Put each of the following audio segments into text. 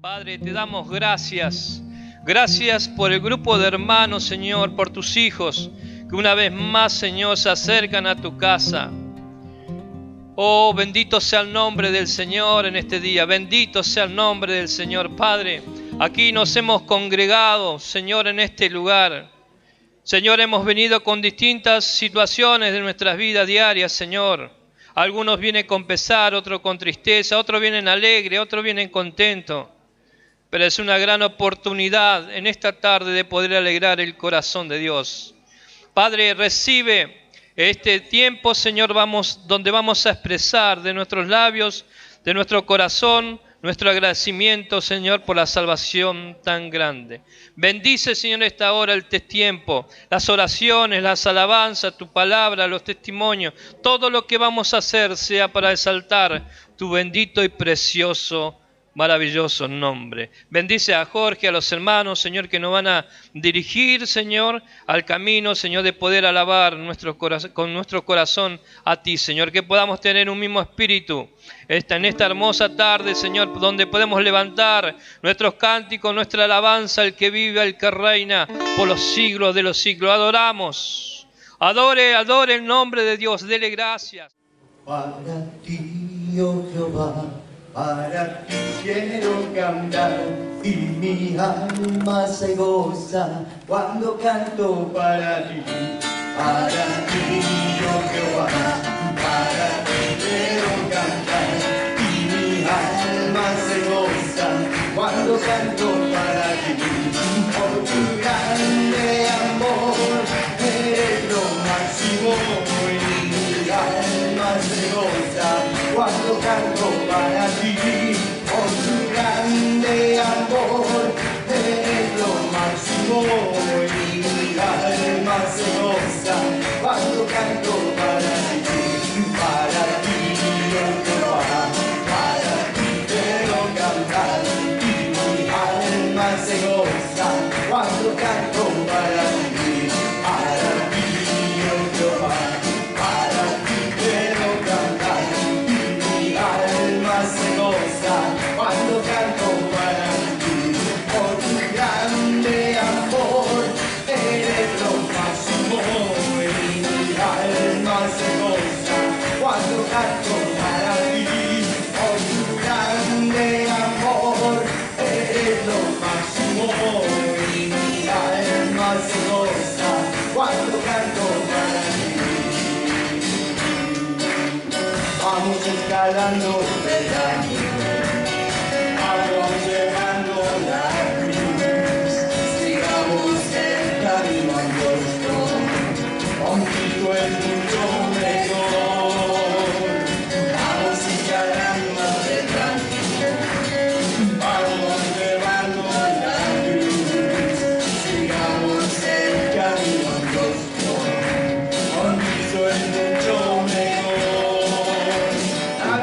Padre, te damos gracias. Gracias por el grupo de hermanos, Señor, por tus hijos, que una vez más, Señor, se acercan a tu casa. Oh, bendito sea el nombre del Señor en este día. Bendito sea el nombre del Señor. Padre, aquí nos hemos congregado, Señor, en este lugar. Señor, hemos venido con distintas situaciones de nuestras vidas diarias, Señor. Algunos vienen con pesar, otros con tristeza, otros vienen alegres, otros vienen contentos. Pero es una gran oportunidad en esta tarde de poder alegrar el corazón de Dios. Padre, recibe este tiempo, Señor, donde vamos a expresar de nuestros labios, de nuestro corazón, nuestro agradecimiento, Señor, por la salvación tan grande. Bendice, Señor, esta hora el tiempo, las oraciones, las alabanzas, tu palabra, los testimonios. Todo lo que vamos a hacer sea para exaltar tu bendito y precioso, maravilloso nombre. Bendice a Jorge, a los hermanos, Señor, que nos van a dirigir, Señor, al camino, Señor, de poder alabar con nuestro corazón a ti, Señor. Que podamos tener un mismo espíritu en esta hermosa tarde, Señor, donde podemos levantar nuestros cánticos, nuestra alabanza, al que vive, al que reina por los siglos de los siglos. Adoramos. Adore el nombre de Dios. Dele gracias. Para ti, oh Jehová, para ti quiero cantar, y mi alma se goza cuando canto para ti. Para ti, oh Jehová, para ti quiero cantar, y mi alma se goza cuando canto para ti. Por tu grande amor eres lo máximo, y mi alma se goza cuando canto para ti. Por tu grande amor eres lo máximo, y mi alma se goza cuando canto para ti. Para ti, oh Jehová, para ti quiero cantar, y mi alma se goza cuando canto para ti. Para ti, oh Jehová, para ti quiero cantar, y mi alma se goza cuando canto para ti. Por tu grande amor eres lo máximo, y mi alma se goza cuando canto para ti. Por tu grande amor eres lo máximo, y mi alma se goza cuando canto para ti. Vamos escalando peldaños, vamos llegando la cruz, sigamos el camino angosto, con Cristo es mucho mejor. Vamos escalando peldaños, vamos llevando la cruz, sigamos el camino angosto, con Cristo es mucho mejor.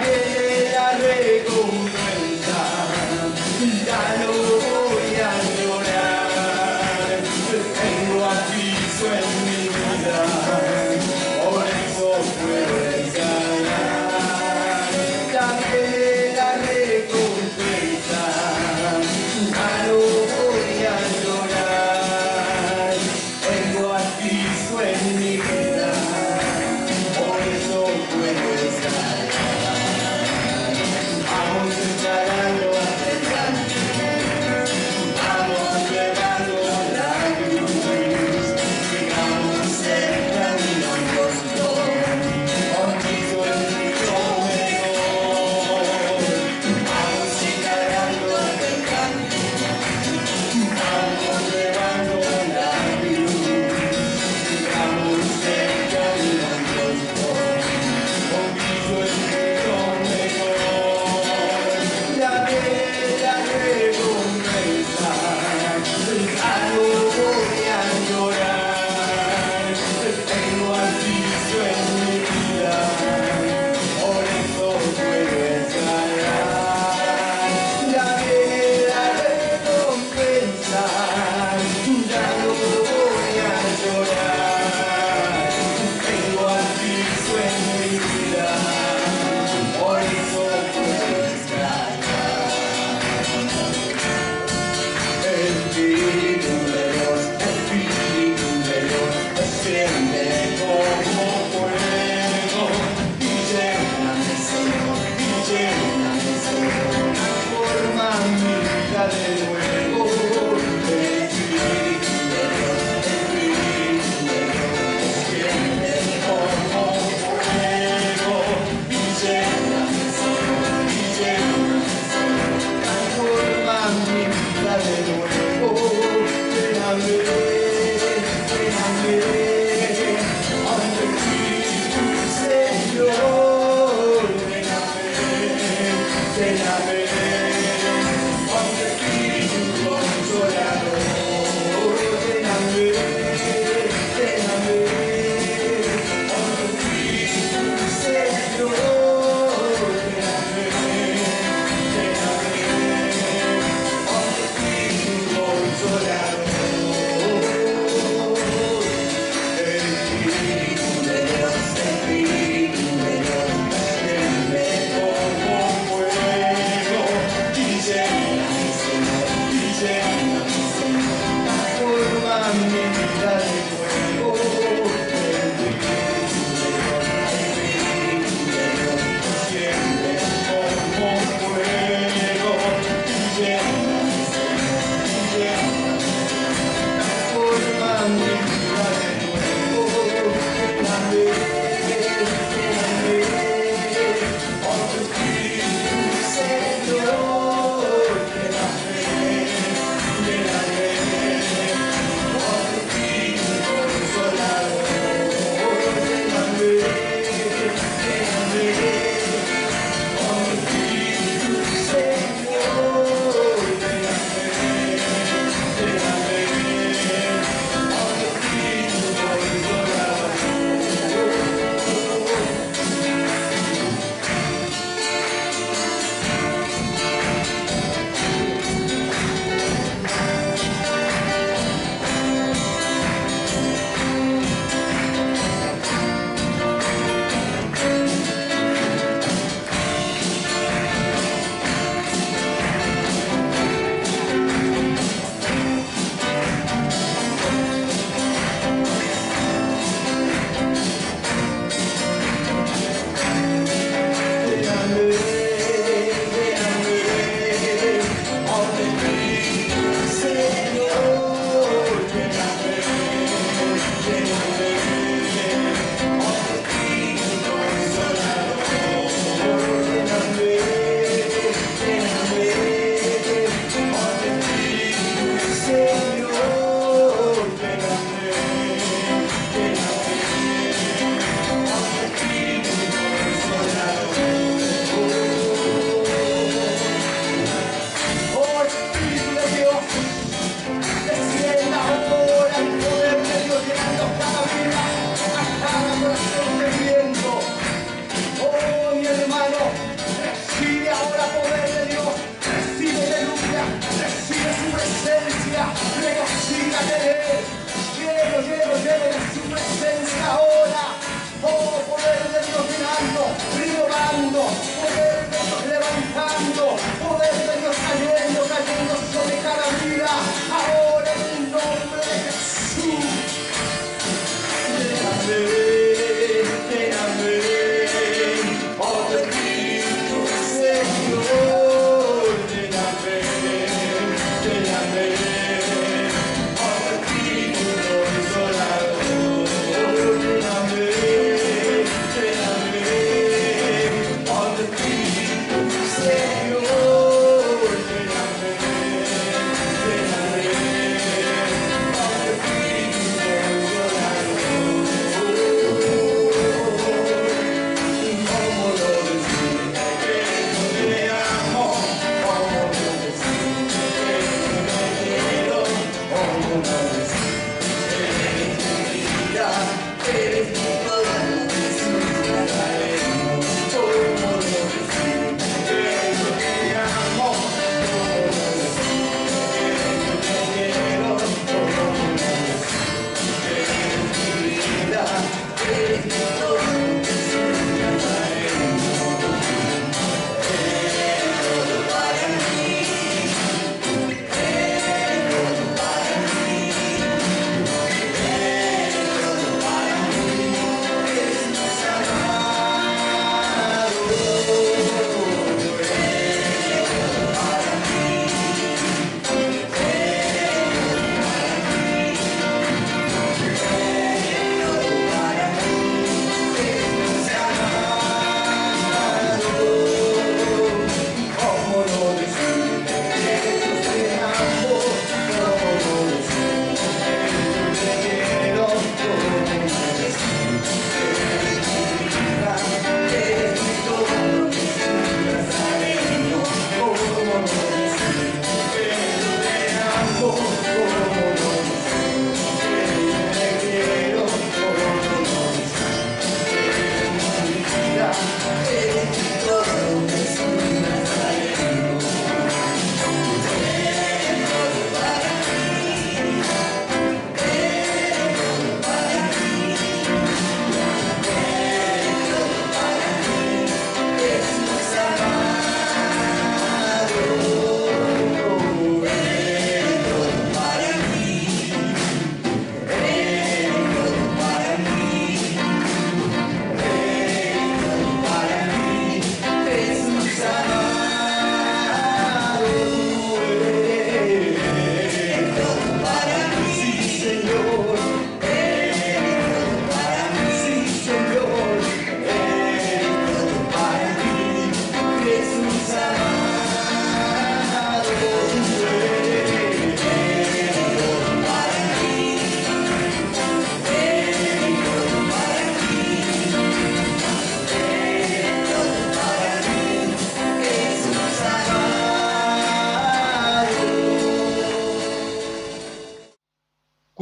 Viene la recompensa, ya no voy a llorar, tengo a Cristo en mi vida, por eso puedo escalar. Ya viene la recompensa, ya no voy a llorar, tengo a Cristo en mi vida, por eso puedo escalar. Vamos escalando peldaños,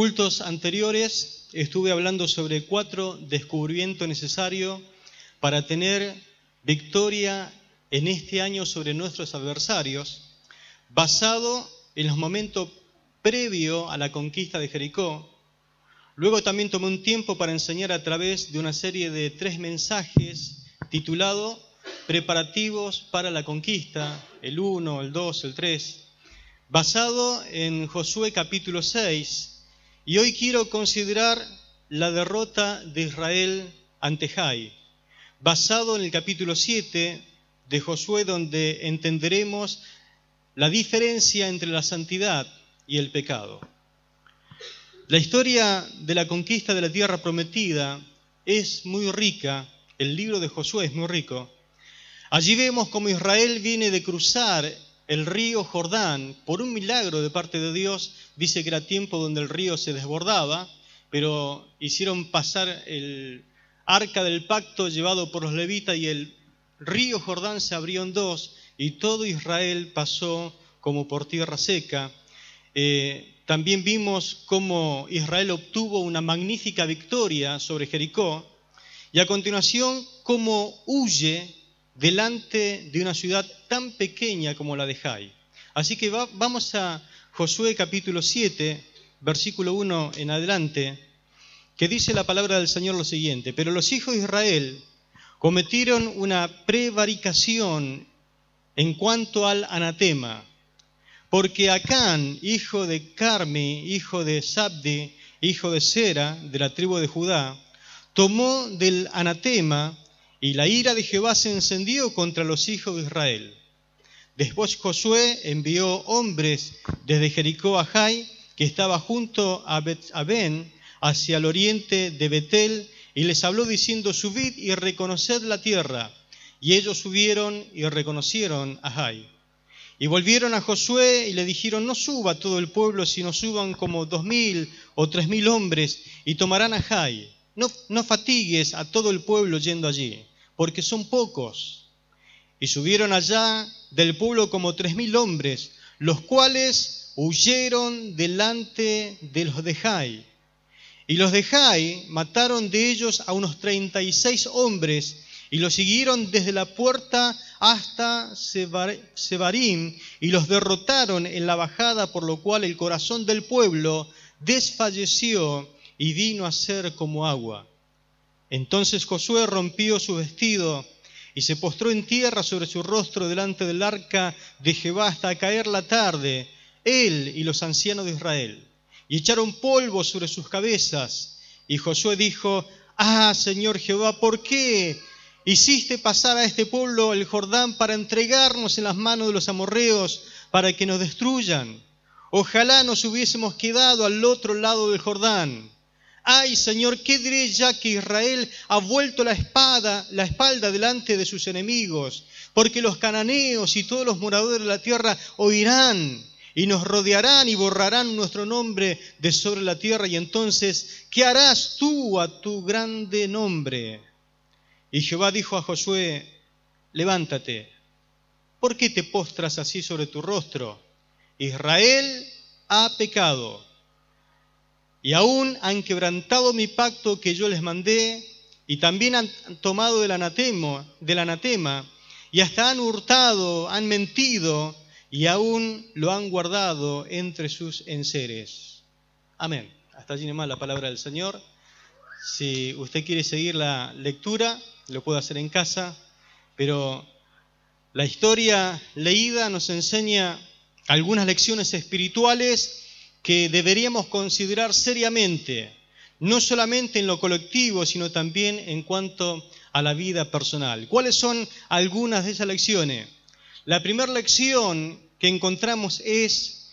cultos anteriores estuve hablando sobre 4 descubrimientos necesarios para tener victoria en este año sobre nuestros adversarios, basado en los momentos previos a la conquista de Jericó. Luego también tomé un tiempo para enseñar a través de una serie de 3 mensajes titulado Preparativos para la conquista, el 1, el 2, el 3, basado en Josué capítulo 6, y hoy quiero considerar la derrota de Israel ante Jai, basado en el capítulo 7 de Josué, donde entenderemos la diferencia entre la santidad y el pecado. La historia de la conquista de la tierra prometida es muy rica, el libro de Josué es muy rico. Allí vemos cómo Israel viene de cruzar el río Jordán por un milagro de parte de Dios. Dice que era tiempo donde el río se desbordaba, pero hicieron pasar el arca del pacto llevado por los levitas y el río Jordán se abrió en 2 y todo Israel pasó como por tierra seca. También vimos cómo Israel obtuvo una magnífica victoria sobre Jericó y a continuación cómo huye delante de una ciudad tan pequeña como la de Jai. Así que vamos a Josué capítulo 7, versículo 1 en adelante, que dice la palabra del Señor lo siguiente: pero los hijos de Israel cometieron una prevaricación en cuanto al anatema, porque Acán, hijo de Carmi, hijo de Zabdi, hijo de Sera, de la tribu de Judá, tomó del anatema, y la ira de Jehová se encendió contra los hijos de Israel. Después Josué envió hombres desde Jericó a Jai, que estaba junto a Bet-Aben, hacia el oriente de Betel, y les habló diciendo: subid y reconoced la tierra. Y ellos subieron y reconocieron a Jai. Y volvieron a Josué y le dijeron: no suba todo el pueblo, sino suban como 2000 o 3000 hombres, y tomarán a Jai. No fatigues a todo el pueblo yendo allí, porque son pocos. Y subieron allá del pueblo como 3000 hombres, los cuales huyeron delante de los de Jai. Y los de Jai mataron de ellos a unos 36 hombres, y los siguieron desde la puerta hasta Sebarim, y los derrotaron en la bajada, por lo cual el corazón del pueblo desfalleció y vino a ser como agua. Entonces Josué rompió su vestido y se postró en tierra sobre su rostro delante del arca de Jehová hasta caer la tarde, él y los ancianos de Israel, y echaron polvo sobre sus cabezas. Y Josué dijo: ah, Señor Jehová, ¿por qué hiciste pasar a este pueblo el Jordán para entregarnos en las manos de los amorreos para que nos destruyan? Ojalá nos hubiésemos quedado al otro lado del Jordán. Ay, Señor, ¿qué diré ya que Israel ha vuelto la espalda delante de sus enemigos? Porque los cananeos y todos los moradores de la tierra oirán y nos rodearán y borrarán nuestro nombre de sobre la tierra. Y entonces, ¿qué harás tú a tu grande nombre? Y Jehová dijo a Josué: levántate, ¿por qué te postras así sobre tu rostro? Israel ha pecado, y aún han quebrantado mi pacto que yo les mandé, y también han tomado del anatema, y hasta han hurtado, han mentido, y aún lo han guardado entre sus enseres. Amén. Hasta allí nomás la palabra del Señor. Si usted quiere seguir la lectura, lo puede hacer en casa, pero la historia leída nos enseña algunas lecciones espirituales que deberíamos considerar seriamente, no solamente en lo colectivo, sino también en cuanto a la vida personal. ¿Cuáles son algunas de esas lecciones? La primera lección que encontramos es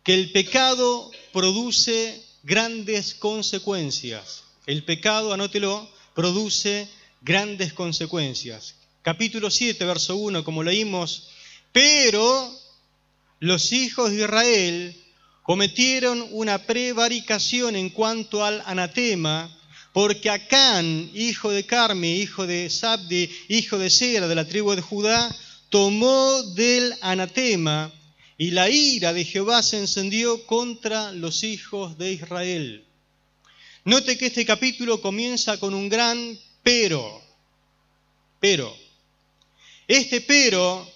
que el pecado produce grandes consecuencias. El pecado, anótelo, produce grandes consecuencias. Capítulo 7, verso 1, como leímos: pero los hijos de Israel cometieron una prevaricación en cuanto al anatema, porque Acán, hijo de Carmi, hijo de Zabdi, hijo de Sera, de la tribu de Judá, tomó del anatema, y la ira de Jehová se encendió contra los hijos de Israel. Note que este capítulo comienza con un gran pero. Pero. Este pero,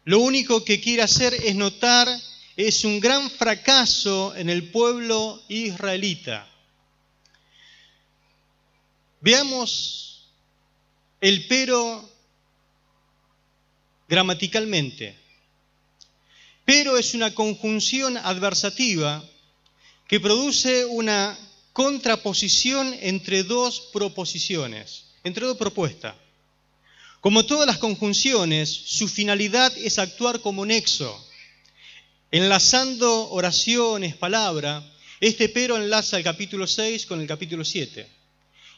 lo único que quiere hacer es notar, es un gran fracaso en el pueblo israelita. Veamos el pero gramaticalmente. Pero es una conjunción adversativa que produce una contraposición entre dos proposiciones, entre dos propuestas. Como todas las conjunciones, su finalidad es actuar como nexo. Enlazando oraciones, palabra, este pero enlaza el capítulo 6 con el capítulo 7.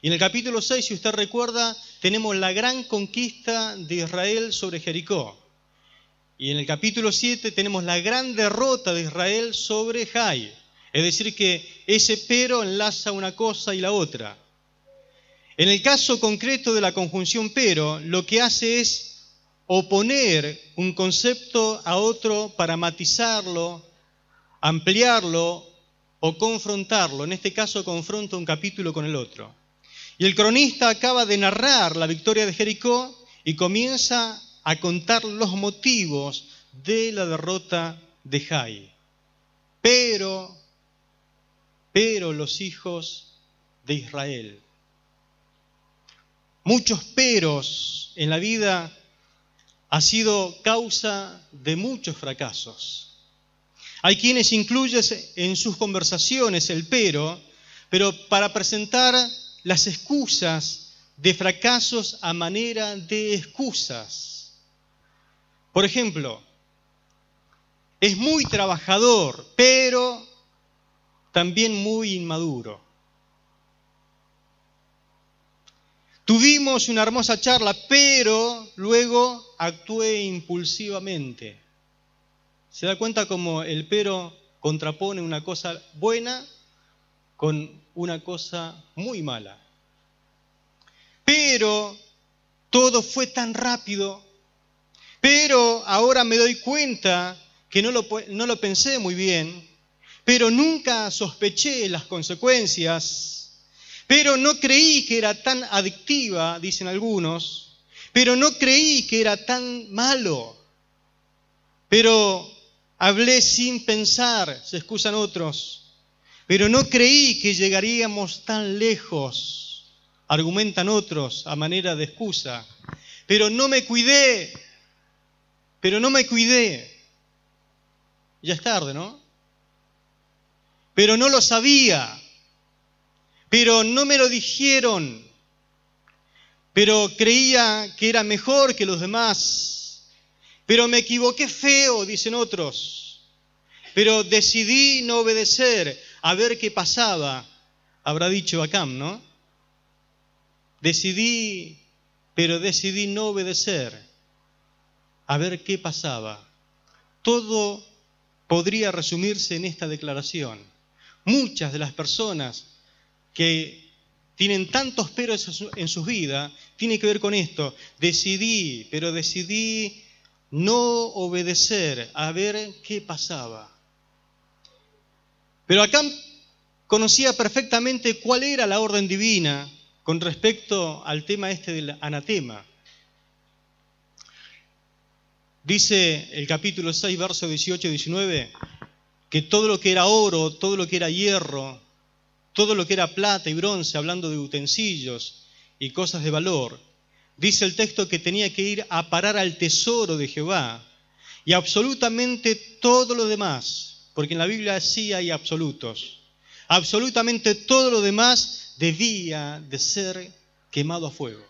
Y en el capítulo 6, si usted recuerda, tenemos la gran conquista de Israel sobre Jericó. Y en el capítulo 7 tenemos la gran derrota de Israel sobre Jai. Es decir, que ese pero enlaza una cosa y la otra. En el caso concreto de la conjunción pero, lo que hace es oponer un concepto a otro para matizarlo, ampliarlo o confrontarlo. En este caso confronta un capítulo con el otro. Y el cronista acaba de narrar la victoria de Jericó y comienza a contar los motivos de la derrota de Jai. Pero los hijos de Israel. Muchos peros en la vida ha sido causa de muchos fracasos. Hay quienes incluyen en sus conversaciones el pero para presentar las excusas de fracasos a manera de excusas. Por ejemplo, es muy trabajador, pero también muy inmaduro. Tuvimos una hermosa charla, pero luego actué impulsivamente. ¿Se da cuenta cómo el pero contrapone una cosa buena con una cosa muy mala? Pero todo fue tan rápido, pero ahora me doy cuenta que no lo pensé muy bien, pero nunca sospeché las consecuencias. Pero no creí que era tan adictiva, dicen algunos. Pero no creí que era tan malo. Pero hablé sin pensar, se excusan otros. Pero no creí que llegaríamos tan lejos, argumentan otros a manera de excusa. Pero no me cuidé. Ya es tarde, ¿no? Pero no lo sabía. Pero no me lo dijeron, pero creía que era mejor que los demás, pero me equivoqué feo, dicen otros, pero decidí no obedecer, a ver qué pasaba, habrá dicho Acán, ¿no? Decidí no obedecer, a ver qué pasaba. Todo podría resumirse en esta declaración. Muchas de las personas que tienen tantos peros en sus vidas, tiene que ver con esto. Decidí no obedecer, a ver qué pasaba. Pero Acán conocía perfectamente cuál era la orden divina con respecto al tema este del anatema. Dice el capítulo 6, versos 18 y 19, que todo lo que era oro, todo lo que era hierro, todo lo que era plata y bronce, hablando de utensilios y cosas de valor, dice el texto que tenía que ir a parar al tesoro de Jehová, y absolutamente todo lo demás, porque en la Biblia sí hay absolutos, absolutamente todo lo demás debía de ser quemado a fuego.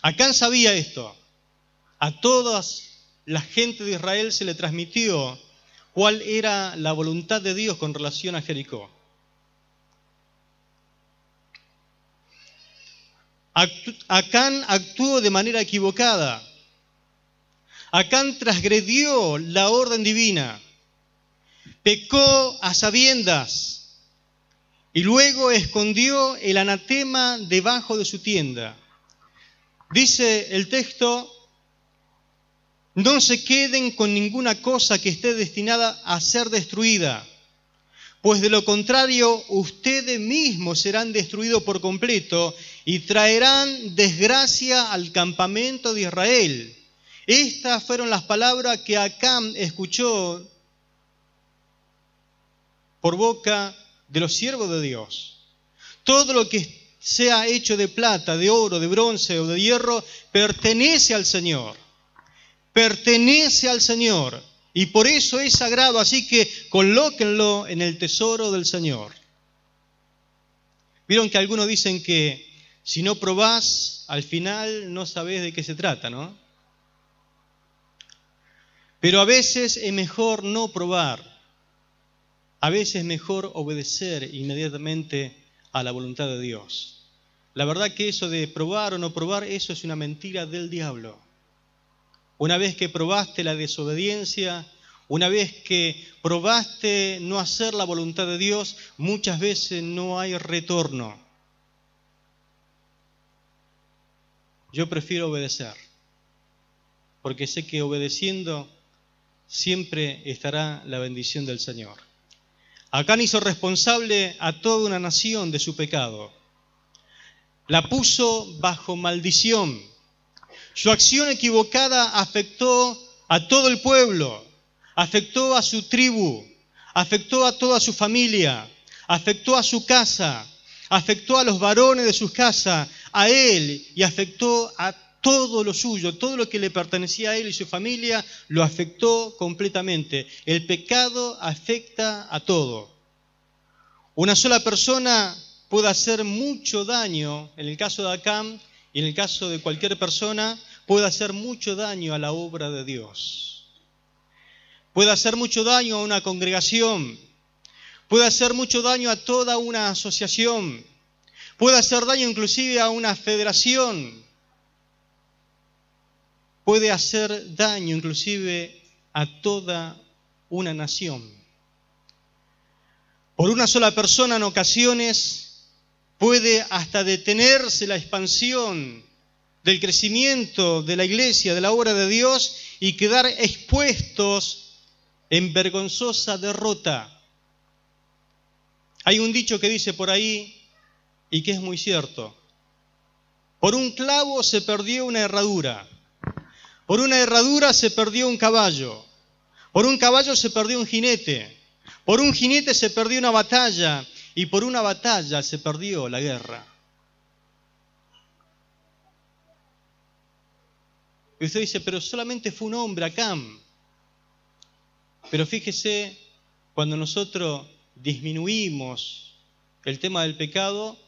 Acán sabía esto. A todas la gente de Israel se le transmitió cuál era la voluntad de Dios con relación a Jericó. Acán actuó de manera equivocada. Acán transgredió la orden divina. Pecó a sabiendas y luego escondió el anatema debajo de su tienda. Dice el texto No se queden con ninguna cosa que esté destinada a ser destruida, pues de lo contrario ustedes mismos serán destruidos por completo y traerán desgracia al campamento de Israel. Estas fueron las palabras que Acán escuchó por boca de los siervos de Dios. Todo lo que sea hecho de plata, de oro, de bronce o de hierro, pertenece al Señor. Pertenece al Señor. Y por eso es sagrado, así que colóquenlo en el tesoro del Señor. Vieron que algunos dicen que si no probás, al final no sabés de qué se trata, ¿no? Pero a veces es mejor no probar. A veces es mejor obedecer inmediatamente a la voluntad de Dios. La verdad que eso de probar o no probar, eso es una mentira del diablo. Una vez que probaste la desobediencia, una vez que probaste no hacer la voluntad de Dios, muchas veces no hay retorno. Yo prefiero obedecer, porque sé que obedeciendo siempre estará la bendición del Señor. Acán hizo responsable a toda una nación de su pecado. La puso bajo maldición. Su acción equivocada afectó a todo el pueblo, afectó a su tribu, afectó a toda su familia, afectó a su casa, afectó a los varones de sus casas, a él, y afectó a todo lo suyo, todo lo que le pertenecía a él y su familia, lo afectó completamente. El pecado afecta a todo. Una sola persona puede hacer mucho daño, en el caso de Acán y en el caso de cualquier persona, puede hacer mucho daño a la obra de Dios. Puede hacer mucho daño a una congregación, puede hacer mucho daño a toda una asociación, puede hacer daño inclusive a una federación, puede hacer daño inclusive a toda una nación. Por una sola persona en ocasiones puede hasta detenerse la expansión del crecimiento de la iglesia, de la obra de Dios, y quedar expuestos en vergonzosa derrota. Hay un dicho que dice por ahí, y que es muy cierto: por un clavo se perdió una herradura, por una herradura se perdió un caballo, por un caballo se perdió un jinete, por un jinete se perdió una batalla, y por una batalla se perdió la guerra. Y usted dice, pero solamente fue un hombre, Acán. Pero fíjese, cuando nosotros disminuimos el tema del pecado,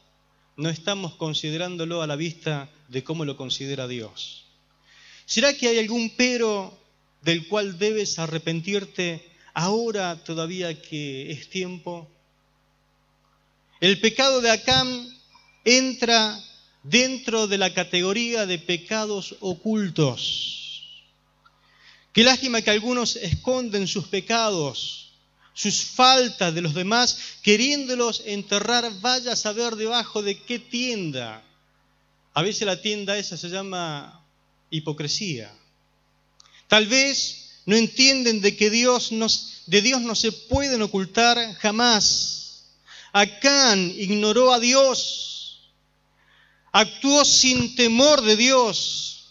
no estamos considerándolo a la vista de cómo lo considera Dios. ¿Será que hay algún pero del cual debes arrepentirte ahora todavía que es tiempo? El pecado de Acán entra dentro de la categoría de pecados ocultos. Qué lástima que algunos esconden sus pecados, sus faltas de los demás, queriéndolos enterrar, vaya a saber debajo de qué tienda. A veces la tienda esa se llama hipocresía. Tal vez no entienden de que de Dios no se pueden ocultar jamás. Acán ignoró a Dios. Actuó sin temor de Dios.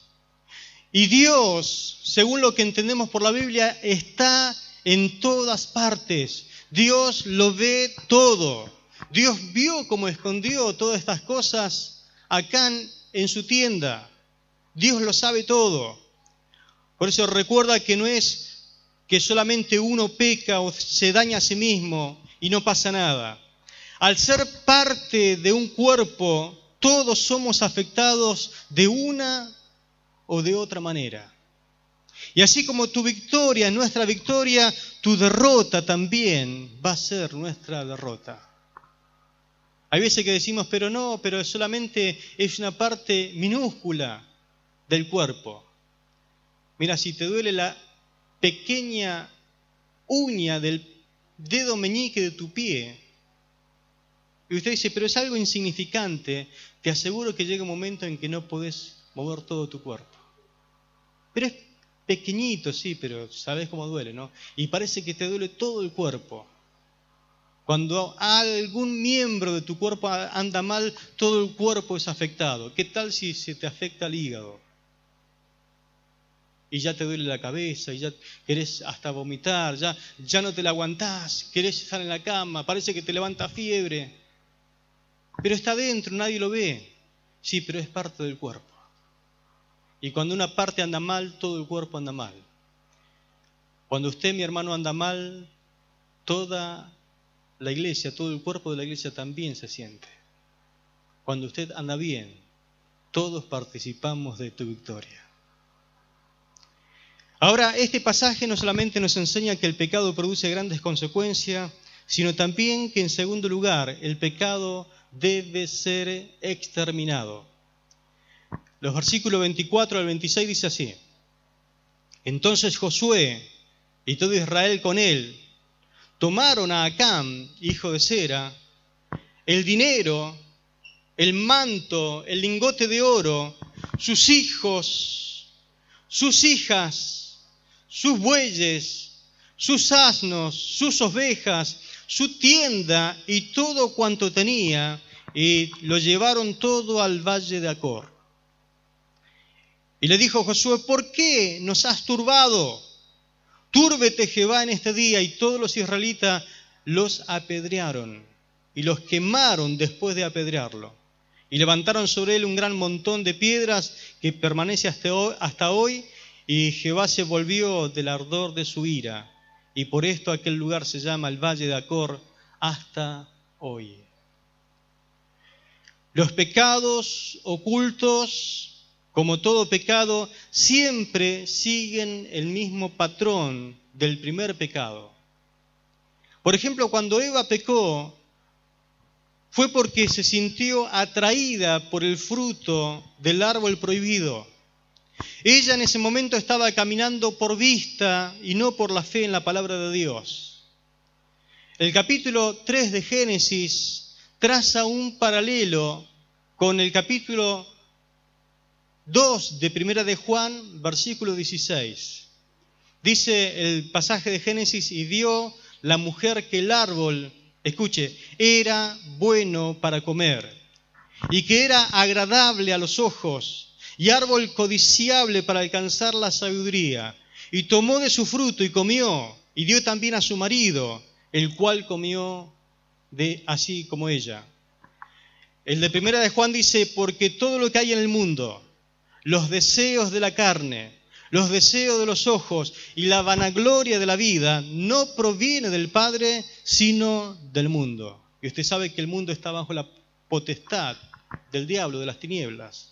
Y Dios, según lo que entendemos por la Biblia, está en todas partes. Dios lo ve todo. Dios vio cómo escondió todas estas cosas Acán en su tienda. Dios lo sabe todo. Por eso recuerda que no es que solamente uno peca o se daña a sí mismo y no pasa nada. Al ser parte de un cuerpo, todos somos afectados de una o de otra manera. Y así como tu victoria es nuestra victoria, tu derrota también va a ser nuestra derrota. Hay veces que decimos, pero solamente es una parte minúscula del cuerpo. Mira, si te duele la pequeña uña del dedo meñique de tu pie, y usted dice, pero es algo insignificante, te aseguro que llega un momento en que no podés mover todo tu cuerpo. Pero pequeñito, sí, pero sabes cómo duele, ¿no? Y parece que te duele todo el cuerpo. Cuando algún miembro de tu cuerpo anda mal, todo el cuerpo es afectado. ¿Qué tal si se te afecta el hígado? Y ya te duele la cabeza, y ya querés hasta vomitar, ya no te la aguantás, querés estar en la cama, parece que te levanta fiebre. Pero está dentro, nadie lo ve. Sí, pero es parte del cuerpo. Y cuando una parte anda mal, todo el cuerpo anda mal. Cuando usted, mi hermano, anda mal, toda la iglesia, todo el cuerpo de la iglesia también se siente. Cuando usted anda bien, todos participamos de tu victoria. Ahora, este pasaje no solamente nos enseña que el pecado produce grandes consecuencias, sino también que, en segundo lugar, el pecado debe ser exterminado. Los versículos 24 al 26 dice así: Entonces Josué y todo Israel con él tomaron a Acán, hijo de Zera, el dinero, el manto, el lingote de oro, sus hijos, sus hijas, sus bueyes, sus asnos, sus ovejas, su tienda y todo cuanto tenía, y lo llevaron todo al valle de Acor. Y le dijo Josué: ¿por qué nos has turbado? Túrbete Jehová en este día. Y todos los israelitas los apedrearon y los quemaron después de apedrearlo. Y levantaron sobre él un gran montón de piedras que permanece hasta hoy, y Jehová se volvió del ardor de su ira. Y por esto aquel lugar se llama el Valle de Acor hasta hoy. Los pecados ocultos, como todo pecado, siempre siguen el mismo patrón del primer pecado. Por ejemplo, cuando Eva pecó, fue porque se sintió atraída por el fruto del árbol prohibido. Ella en ese momento estaba caminando por vista y no por la fe en la palabra de Dios. El capítulo 3 de Génesis traza un paralelo con el capítulo 2 de Primera de Juan, versículo 16. Dice el pasaje de Génesis: y vio la mujer que el árbol, escuche, era bueno para comer, y que era agradable a los ojos, y árbol codiciable para alcanzar la sabiduría. Y tomó de su fruto y comió, y dio también a su marido, el cual comió de así como ella. El de Primera de Juan dice: porque todo lo que hay en el mundo, los deseos de la carne, los deseos de los ojos y la vanagloria de la vida, no proviene del Padre, sino del mundo. Y usted sabe que el mundo está bajo la potestad del diablo, de las tinieblas.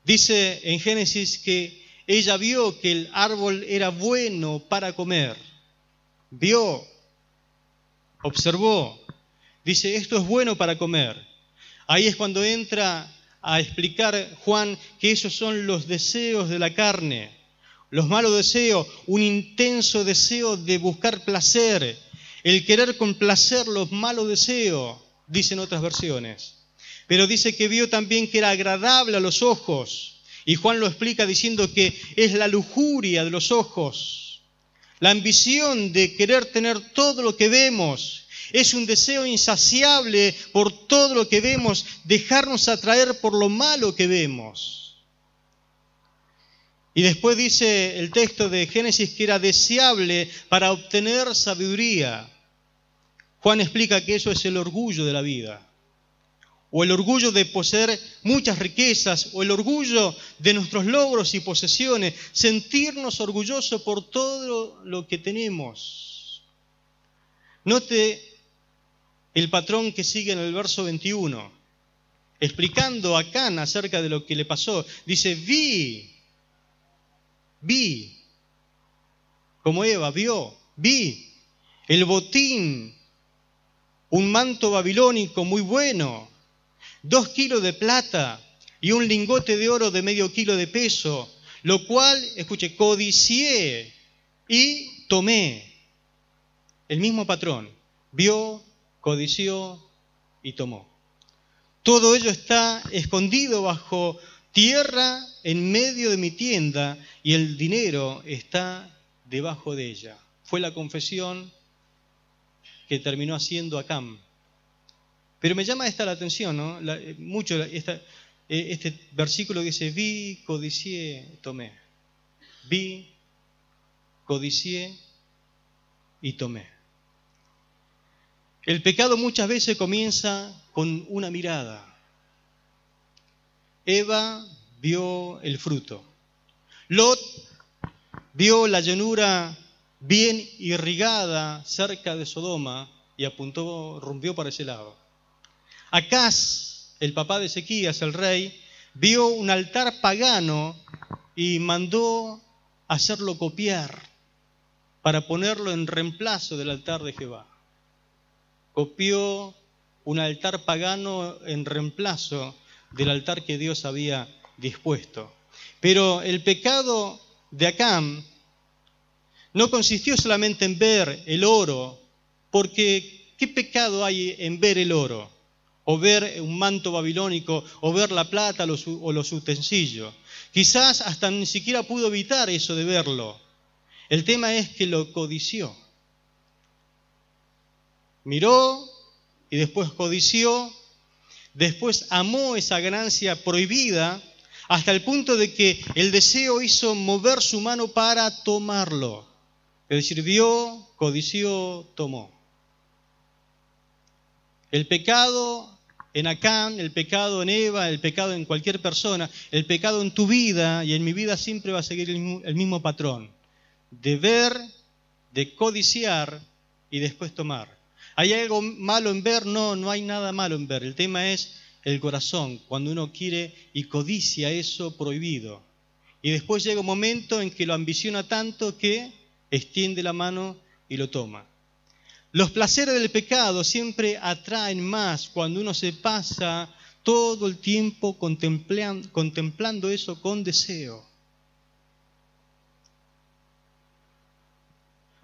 Dice en Génesis que ella vio que el árbol era bueno para comer. Vio, observó. Dice: esto es bueno para comer. Ahí es cuando entra a explicar Juan que esos son los deseos de la carne, los malos deseos, un intenso deseo de buscar placer, el querer complacer los malos deseos, dicen otras versiones. Pero dice que vio también que era agradable a los ojos, y Juan lo explica diciendo que es la lujuria de los ojos, la ambición de querer tener todo lo que vemos. Es un deseo insaciable por todo lo que vemos, dejarnos atraer por lo malo que vemos. Y después dice el texto de Génesis que era deseable para obtener sabiduría. Juan explica que eso es el orgullo de la vida, o el orgullo de poseer muchas riquezas, o el orgullo de nuestros logros y posesiones, sentirnos orgullosos por todo lo que tenemos. Note el patrón que sigue en el verso 21, explicando a Acán acerca de lo que le pasó. Dice: vi, como Eva vio, vi el botín, un manto babilónico muy bueno, 2 kilos de plata y un lingote de oro de medio kilo de peso, lo cual, escuche, codicié y tomé. El mismo patrón: vio, codició y tomó. Todo ello está escondido bajo tierra en medio de mi tienda y el dinero está debajo de ella. Fue la confesión que terminó haciendo Acán. Pero me llama esta la atención, ¿no? Mucho este versículo que dice, vi, codicié, tomé. Vi, codicié y tomé. El pecado muchas veces comienza con una mirada. Eva vio el fruto. Lot vio la llanura bien irrigada cerca de Sodoma y rumbió para ese lado. Acaz, el papá de Ezequías, el rey, vio un altar pagano y mandó hacerlo copiar para ponerlo en reemplazo del altar de Jehová. Copió un altar pagano en reemplazo del altar que Dios había dispuesto. Pero el pecado de Acán no consistió solamente en ver el oro, porque ¿qué pecado hay en ver el oro? O ver un manto babilónico, o ver la plata o los utensilios. Quizás hasta ni siquiera pudo evitar eso de verlo. El tema es que lo codició. Miró y después codició, después amó esa ganancia prohibida hasta el punto de que el deseo hizo mover su mano para tomarlo. Es decir, vio, codició, tomó. El pecado en Acán, el pecado en Eva, el pecado en cualquier persona, el pecado en tu vida y en mi vida siempre va a seguir el mismo patrón. De ver, de codiciar y después tomar. ¿Hay algo malo en ver? No, no hay nada malo en ver. El tema es el corazón, cuando uno quiere y codicia eso prohibido. Y después llega un momento en que lo ambiciona tanto que extiende la mano y lo toma. Los placeres del pecado siempre atraen más cuando uno se pasa todo el tiempo contemplando eso con deseo.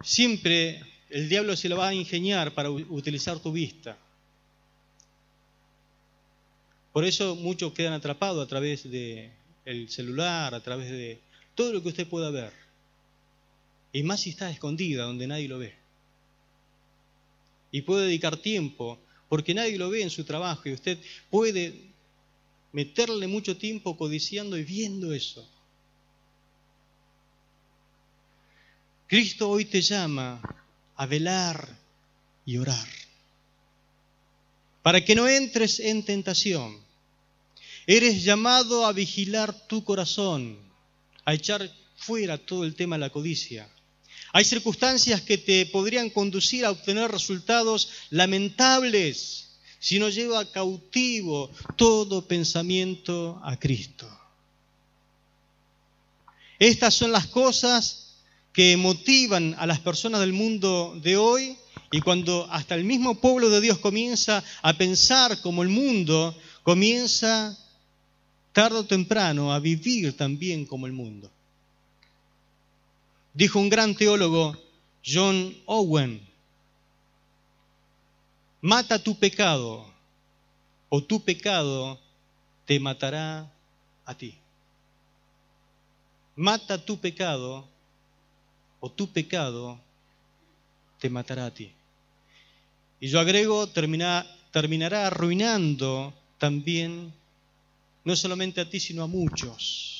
Siempre el diablo se lo va a ingeniar para utilizar tu vista. Por eso muchos quedan atrapados a través del celular, a través de todo lo que usted pueda ver. Y más si está escondida, donde nadie lo ve. Y puede dedicar tiempo, porque nadie lo ve en su trabajo, y usted puede meterle mucho tiempo codiciando y viendo eso. Cristo hoy te llama a velar y orar, para que no entres en tentación. Eres llamado a vigilar tu corazón, a echar fuera todo el tema de la codicia. Hay circunstancias que te podrían conducir a obtener resultados lamentables si no lleva cautivo todo pensamiento a Cristo. Estas son las cosas que motivan a las personas del mundo de hoy, y cuando hasta el mismo pueblo de Dios comienza a pensar como el mundo, comienza tarde o temprano a vivir también como el mundo. Dijo un gran teólogo, John Owen, mata tu pecado o tu pecado te matará a ti. Mata tu pecado o tu pecado te matará a ti. Y yo agrego, terminará arruinando también, no solamente a ti, sino a muchos.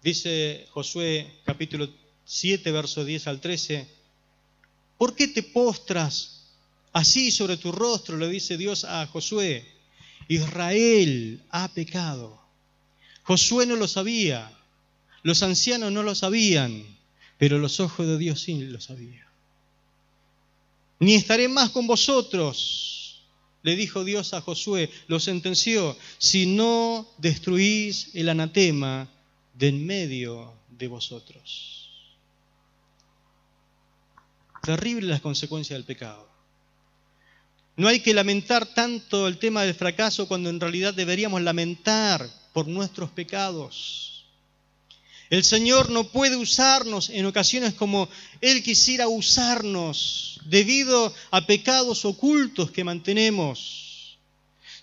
Dice Josué capítulo 7, verso 10 al 13, ¿por qué te postras así sobre tu rostro? Le dice Dios a Josué. Israel ha pecado. Josué no lo sabía, los ancianos no lo sabían, pero los ojos de Dios sí lo sabían. Ni estaré más con vosotros, le dijo Dios a Josué, lo sentenció, si no destruís el anatema de en medio de vosotros. Terribles las consecuencias del pecado. No hay que lamentar tanto el tema del fracaso cuando en realidad deberíamos lamentar por nuestros pecados. El Señor no puede usarnos en ocasiones como Él quisiera usarnos debido a pecados ocultos que mantenemos.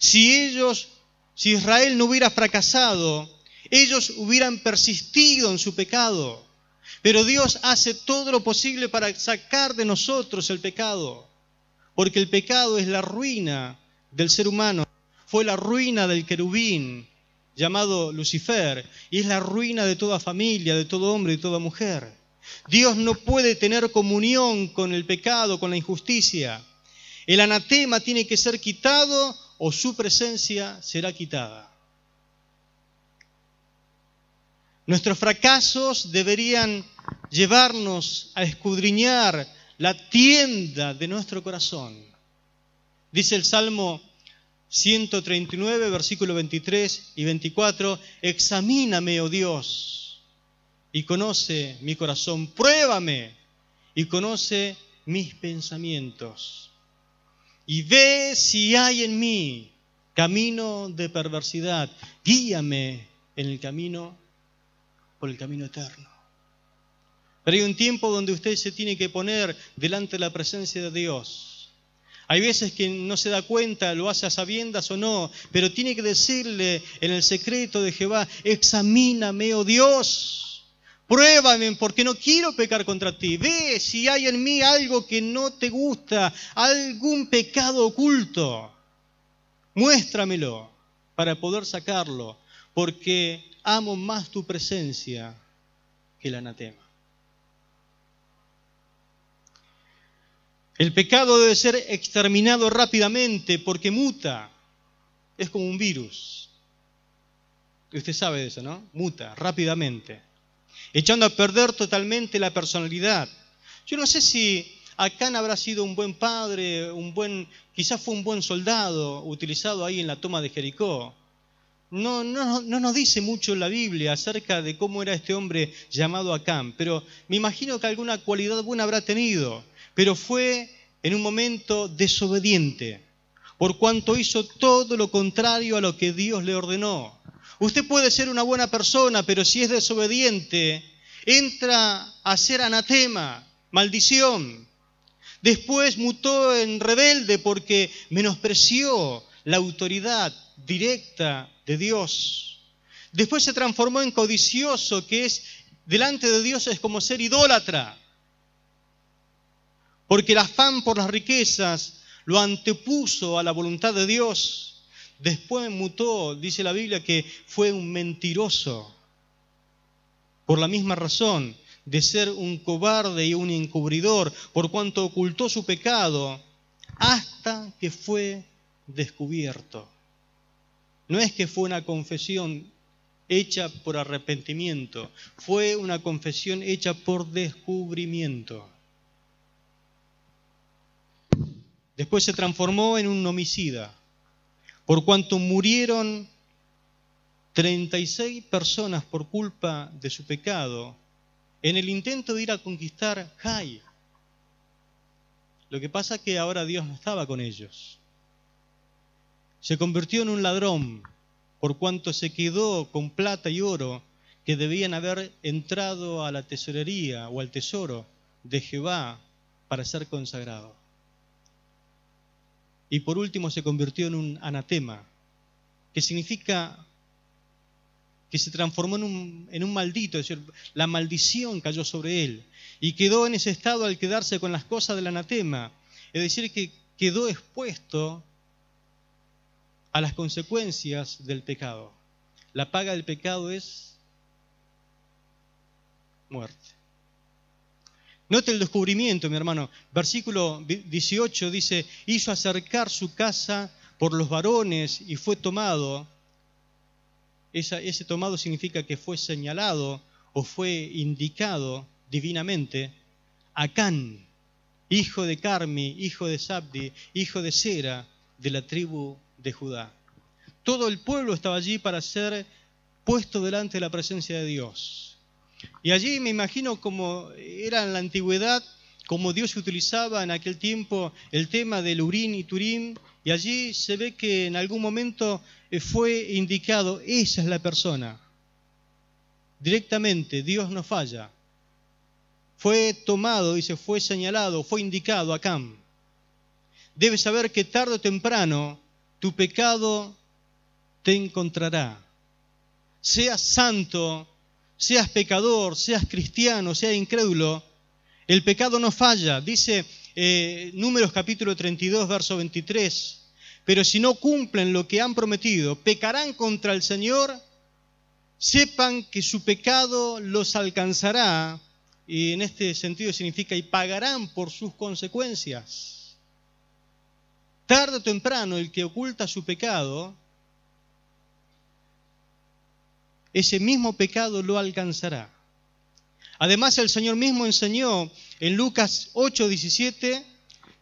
Si Israel no hubiera fracasado, ellos hubieran persistido en su pecado. Pero Dios hace todo lo posible para sacar de nosotros el pecado, porque el pecado es la ruina del ser humano. Fue la ruina del querubín llamado Lucifer, y es la ruina de toda familia, de todo hombre y toda mujer. Dios no puede tener comunión con el pecado, con la injusticia. El anatema tiene que ser quitado o su presencia será quitada. Nuestros fracasos deberían llevarnos a escudriñar la tienda de nuestro corazón. Dice el Salmo 139, versículos 23 y 24, examíname, oh Dios, y conoce mi corazón, pruébame y conoce mis pensamientos. Y ve si hay en mí camino de perversidad, guíame en el camino, por el camino eterno. Pero hay un tiempo donde usted se tiene que poner delante de la presencia de Dios. Hay veces que no se da cuenta, lo hace a sabiendas o no, pero tiene que decirle en el secreto de Jehová, examíname, oh Dios, pruébame porque no quiero pecar contra ti. Ve si hay en mí algo que no te gusta, algún pecado oculto. Muéstramelo para poder sacarlo, porque amo más tu presencia que el anatema. El pecado debe ser exterminado rápidamente porque muta. Es como un virus. Usted sabe de eso, ¿no? Muta rápidamente, echando a perder totalmente la personalidad. Yo no sé si Acán habrá sido un buen padre, quizás fue un buen soldado utilizado ahí en la toma de Jericó. No nos dice mucho la Biblia acerca de cómo era este hombre llamado Acán, pero me imagino que alguna cualidad buena habrá tenido, pero fue en un momento desobediente, por cuanto hizo todo lo contrario a lo que Dios le ordenó. Usted puede ser una buena persona, pero si es desobediente, entra a ser anatema, maldición. Después mutó en rebelde porque menospreció la autoridad directa de Dios. Después se transformó en codicioso, que es delante de Dios es como ser idólatra, porque el afán por las riquezas lo antepuso a la voluntad de Dios. Después mutó, dice la Biblia, que fue un mentiroso, por la misma razón de ser un cobarde y un encubridor, por cuanto ocultó su pecado hasta que fue descubierto. No es que fue una confesión hecha por arrepentimiento, fue una confesión hecha por descubrimiento. Después se transformó en un homicida, por cuanto murieron 36 personas por culpa de su pecado en el intento de ir a conquistar Jai. Lo que pasa es que ahora Dios no estaba con ellos. Se convirtió en un ladrón, por cuanto se quedó con plata y oro que debían haber entrado a la tesorería o al tesoro de Jehová para ser consagrado. Y por último se convirtió en un anatema, que significa que se transformó en un maldito, es decir, la maldición cayó sobre él y quedó en ese estado al quedarse con las cosas del anatema, es decir, que quedó expuesto a las consecuencias del pecado. La paga del pecado es muerte. Note el descubrimiento, mi hermano. Versículo 18 dice, hizo acercar su casa por los varones y fue tomado. Ese tomado significa que fue señalado o fue indicado divinamente. Acán, hijo de Carmi, hijo de Sabdi, hijo de Sera, de la tribu de Judá. Todo el pueblo estaba allí para ser puesto delante de la presencia de Dios. Y allí me imagino como era en la antigüedad, como Dios utilizaba en aquel tiempo el tema del Urim y Turim, y allí se ve que en algún momento fue indicado, esa es la persona. Directamente, Dios no falla. Fue tomado, dice, fue señalado, fue indicado Acán. Debe saber que tarde o temprano tu pecado te encontrará. Seas santo, seas pecador, seas cristiano, seas incrédulo, el pecado no falla. Dice Números capítulo 32, verso 23, pero si no cumplen lo que han prometido, pecarán contra el Señor, sepan que su pecado los alcanzará, y en este sentido significa, y pagarán por sus consecuencias. Tarde o temprano, el que oculta su pecado, ese mismo pecado lo alcanzará. Además, el Señor mismo enseñó en Lucas 8:17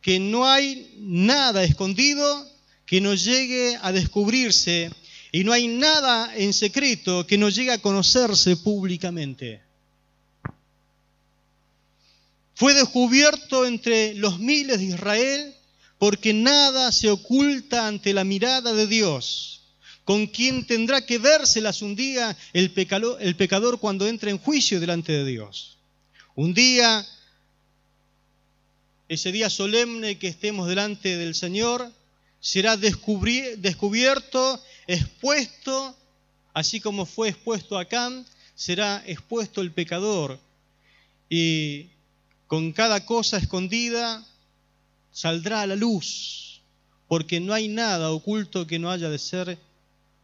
que no hay nada escondido que no llegue a descubrirse, y no hay nada en secreto que no llegue a conocerse públicamente. Fue descubierto entre los miles de Israel, porque nada se oculta ante la mirada de Dios, con quien tendrá que vérselas un día el pecador cuando entre en juicio delante de Dios. Un día, ese día solemne que estemos delante del Señor, será descubierto, expuesto, así como fue expuesto Acán, será expuesto el pecador, y con cada cosa escondida saldrá a la luz, porque no hay nada oculto que no haya de ser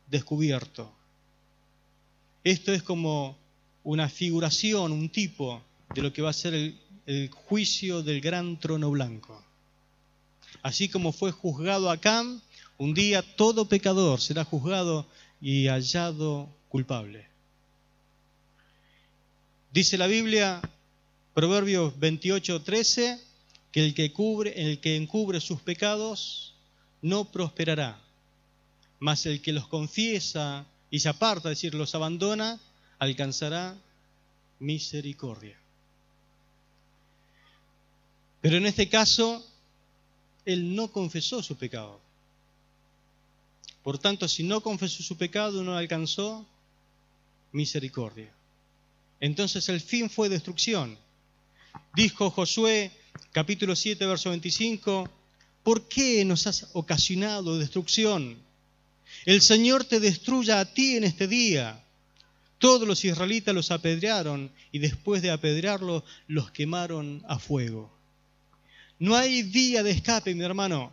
descubierto. Esto es como una figuración, un tipo de lo que va a ser el juicio del gran trono blanco. Así como fue juzgado Acán, un día todo pecador será juzgado y hallado culpable. Dice la Biblia, Proverbios 28:13, que el que encubre sus pecados no prosperará, mas el que los confiesa y se aparta, es decir, los abandona, alcanzará misericordia. Pero en este caso, él no confesó su pecado. Por tanto, si no confesó su pecado, no alcanzó misericordia. Entonces el fin fue destrucción. Dijo Josué, capítulo 7, verso 25, ¿por qué nos has ocasionado destrucción? El Señor te destruya a ti en este día. Todos los israelitas los apedrearon, y después de apedrearlos, los quemaron a fuego. No hay vía de escape, mi hermano,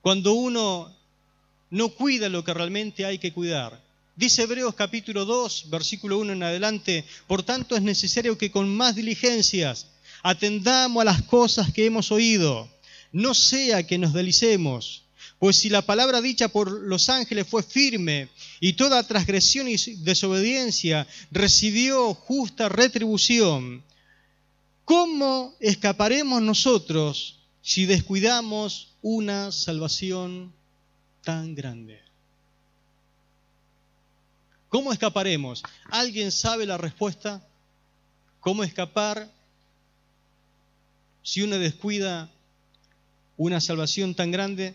cuando uno no cuida lo que realmente hay que cuidar. Dice Hebreos capítulo 2, versículo 1 en adelante, por tanto es necesario que con más diligencias atendamos a las cosas que hemos oído, no sea que nos deslicemos. Pues si la palabra dicha por los ángeles fue firme, y toda transgresión y desobediencia recibió justa retribución, ¿cómo escaparemos nosotros si descuidamos una salvación tan grande? ¿Cómo escaparemos? ¿Alguien sabe la respuesta? ¿Cómo escapar si uno descuida una salvación tan grande?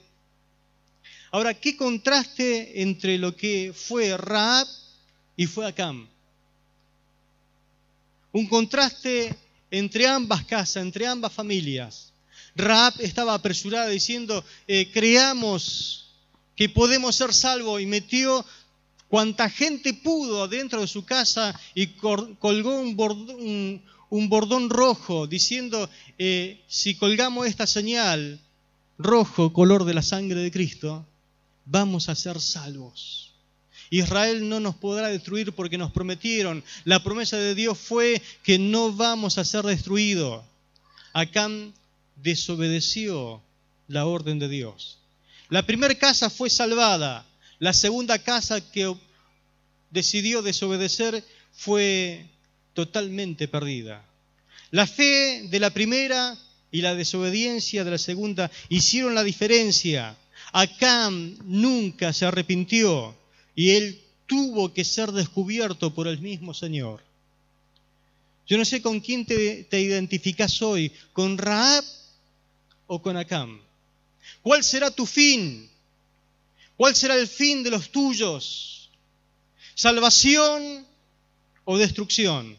Ahora, ¿qué contraste entre lo que fue Rahab y fue Acán? Un contraste entre ambas casas, entre ambas familias. Rahab estaba apresurada diciendo, creamos que podemos ser salvos, y metió cuanta gente pudo dentro de su casa y colgó un bordón rojo diciendo, si colgamos esta señal, rojo, color de la sangre de Cristo, vamos a ser salvos. Israel no nos podrá destruir porque nos prometieron. La promesa de Dios fue que no vamos a ser destruidos. Acán desobedeció la orden de Dios. La primera casa fue salvada. La segunda casa que decidió desobedecer fue totalmente perdida. La fe de la primera y la desobediencia de la segunda hicieron la diferencia. Acán nunca se arrepintió y él tuvo que ser descubierto por el mismo Señor. Yo no sé con quién te identificás hoy, con Rahab o con Acán. ¿Cuál será tu fin? ¿Cuál será el fin de los tuyos? ¿Salvación o destrucción?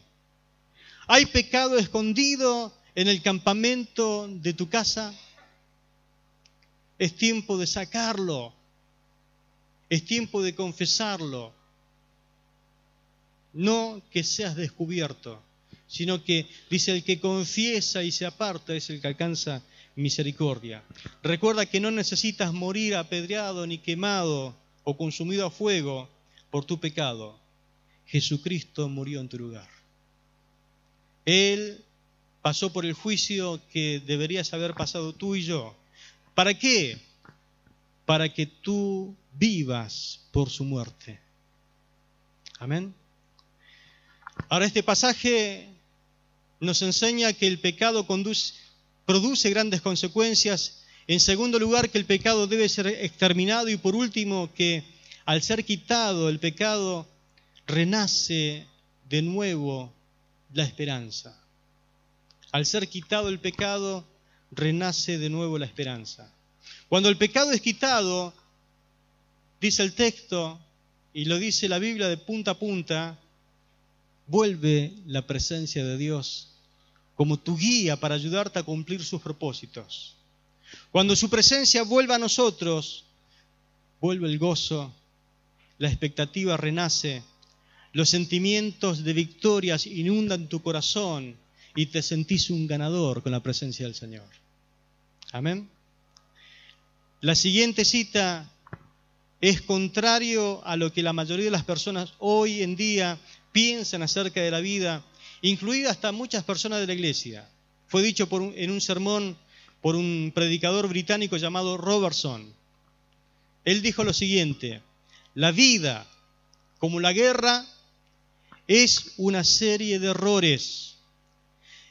¿Hay pecado escondido en el campamento de tu casa? es tiempo de sacarlo. Es tiempo de confesarlo. No que seas descubierto, sino que dice el que confiesa y se aparta es el que alcanza misericordia. Recuerda que no necesitas morir apedreado ni quemado o consumido a fuego por tu pecado. Jesucristo murió en tu lugar. Él pasó por el juicio que deberías haber pasado tú y yo. ¿Para qué? Para que tú vivas por su muerte. Amén. Ahora este pasaje nos enseña que el pecado produce grandes consecuencias. En segundo lugar, que el pecado debe ser exterminado. Y por último, que al ser quitado el pecado, renace de nuevo la esperanza. Al ser quitado el pecado, renace de nuevo la esperanza. Cuando el pecado es quitado, dice el texto, y lo dice la Biblia de punta a punta, vuelve la presencia de Dios como tu guía para ayudarte a cumplir sus propósitos. Cuando su presencia vuelve a nosotros, vuelve el gozo, la expectativa renace, los sentimientos de victorias inundan tu corazón y te sentís un ganador con la presencia del Señor. Amén. La siguiente cita es contrario a lo que la mayoría de las personas hoy en día piensan acerca de la vida, incluidas hasta muchas personas de la iglesia. Fue dicho en un sermón por un predicador británico llamado Robertson. Él dijo lo siguiente: la vida, como la guerra, es una serie de errores.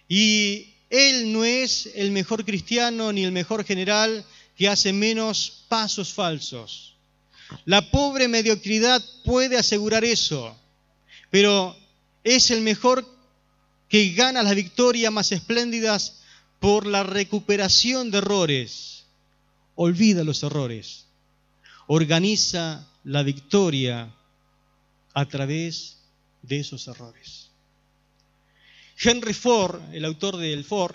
Y él no es el mejor cristiano ni el mejor general que hace menos pasos falsos. La pobre mediocridad puede asegurar eso, pero es el mejor que gana las victorias más espléndidas por la recuperación de errores. Olvida los errores. Organiza la victoria a través de esos errores. Henry Ford, el autor del Ford,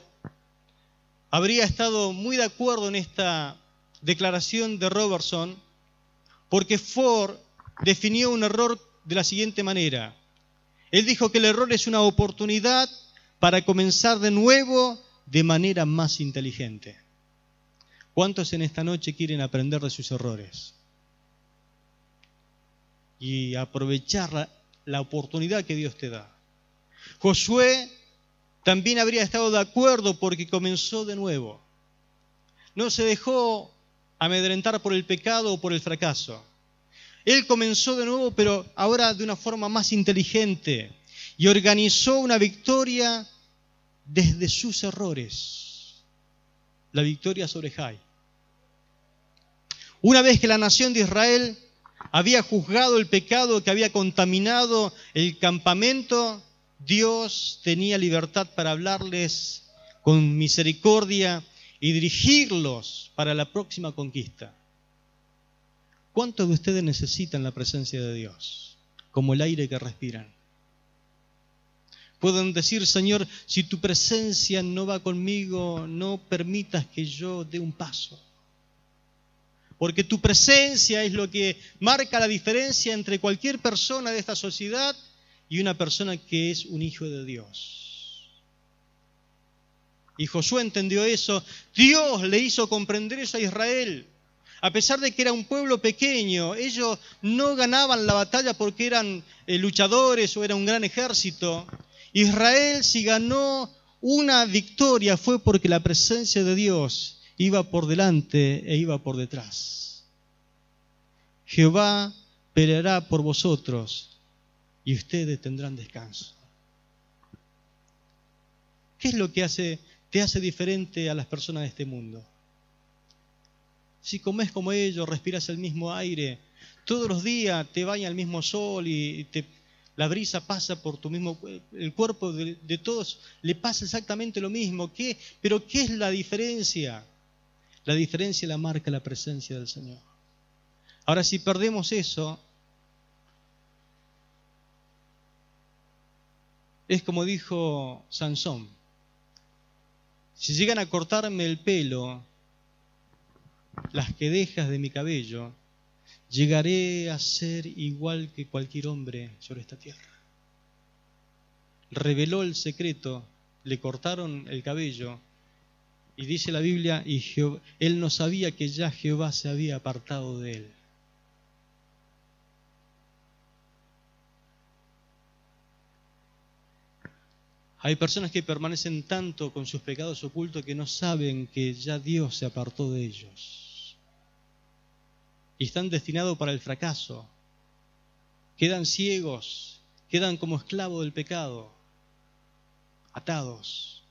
habría estado muy de acuerdo en esta declaración de Robertson, porque Ford definió un error de la siguiente manera. Él dijo que el error es una oportunidad para comenzar de nuevo de manera más inteligente. ¿Cuántos en esta noche quieren aprender de sus errores y aprovechar la oportunidad que Dios te da? Josué también habría estado de acuerdo porque comenzó de nuevo. No se dejó amedrentar por el pecado o por el fracaso. Él comenzó de nuevo, pero ahora de una forma más inteligente, y organizó una victoria desde sus errores. La victoria sobre Jai. Una vez que la nación de Israel había juzgado el pecado que había contaminado el campamento, Dios tenía libertad para hablarles con misericordia y dirigirlos para la próxima conquista. ¿Cuántos de ustedes necesitan la presencia de Dios, como el aire que respiran? Pueden decir: Señor, si tu presencia no va conmigo, no permitas que yo dé un paso. Porque tu presencia es lo que marca la diferencia entre cualquier persona de esta sociedad y una persona que es un hijo de Dios. Y Josué entendió eso. Dios le hizo comprender eso a Israel. A pesar de que era un pueblo pequeño, ellos no ganaban la batalla porque eran luchadores o era un gran ejército. Israel, si ganó una victoria, fue porque la presencia de Dios iba por delante e iba por detrás. Jehová peleará por vosotros y ustedes tendrán descanso. ¿Qué es lo que te hace diferente a las personas de este mundo? Si comes como ellos, respiras el mismo aire, todos los días te baña el mismo sol y la brisa pasa por tu mismo, el cuerpo de todos le pasa exactamente lo mismo. ¿Pero qué es la diferencia? La diferencia la marca la presencia del Señor. Ahora, si perdemos eso, es como dijo Sansón: si llegan a cortarme el pelo, las que dejas de mi cabello, llegaré a ser igual que cualquier hombre sobre esta tierra. Reveló el secreto, le cortaron el cabello, y dice la Biblia, él no sabía que ya Jehová se había apartado de él. Hay personas que permanecen tanto con sus pecados ocultos que no saben que ya Dios se apartó de ellos. Y están destinados para el fracaso. Quedan ciegos, quedan como esclavos del pecado, atados.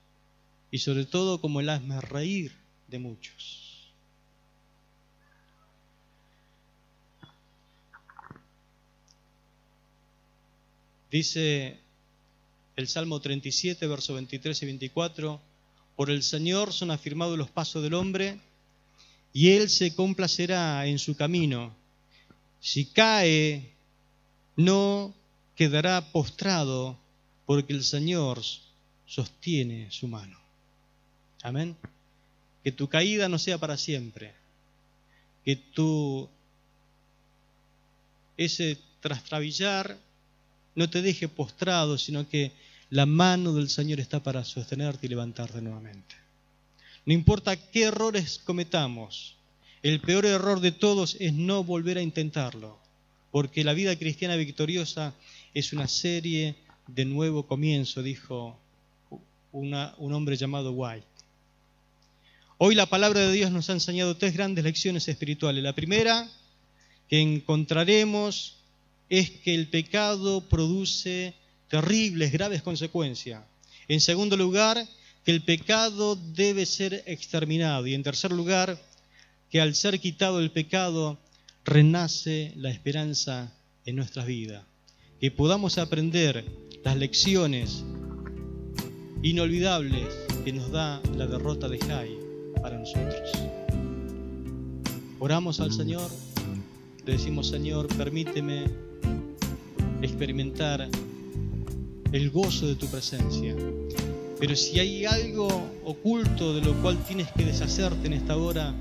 Y sobre todo como el hazmerreír de muchos. Dice el Salmo 37, versos 23 y 24, por el Señor son afirmados los pasos del hombre, y Él se complacerá en su camino. Si cae, no quedará postrado, porque el Señor sostiene su mano. Amén. Que tu caída no sea para siempre. Que ese trastrabillar no te deje postrado, sino que la mano del Señor está para sostenerte y levantarte nuevamente. No importa qué errores cometamos, el peor error de todos es no volver a intentarlo, porque la vida cristiana victoriosa es una serie de nuevo comienzo, dijo un hombre llamado White. Hoy la palabra de Dios nos ha enseñado 3 grandes lecciones espirituales. La primera que encontraremos es que el pecado produce terribles, graves consecuencias. En segundo lugar, que el pecado debe ser exterminado. Y en tercer lugar, que al ser quitado el pecado, renace la esperanza en nuestras vidas. Que podamos aprender las lecciones inolvidables que nos da la derrota de Jai para nosotros. Oramos al Señor, le decimos: Señor, permíteme experimentar el gozo de tu presencia. Pero si hay algo oculto de lo cual tienes que deshacerte en esta hora,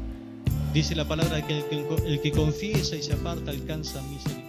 dice la palabra que el que confiesa y se aparta alcanza misericordia.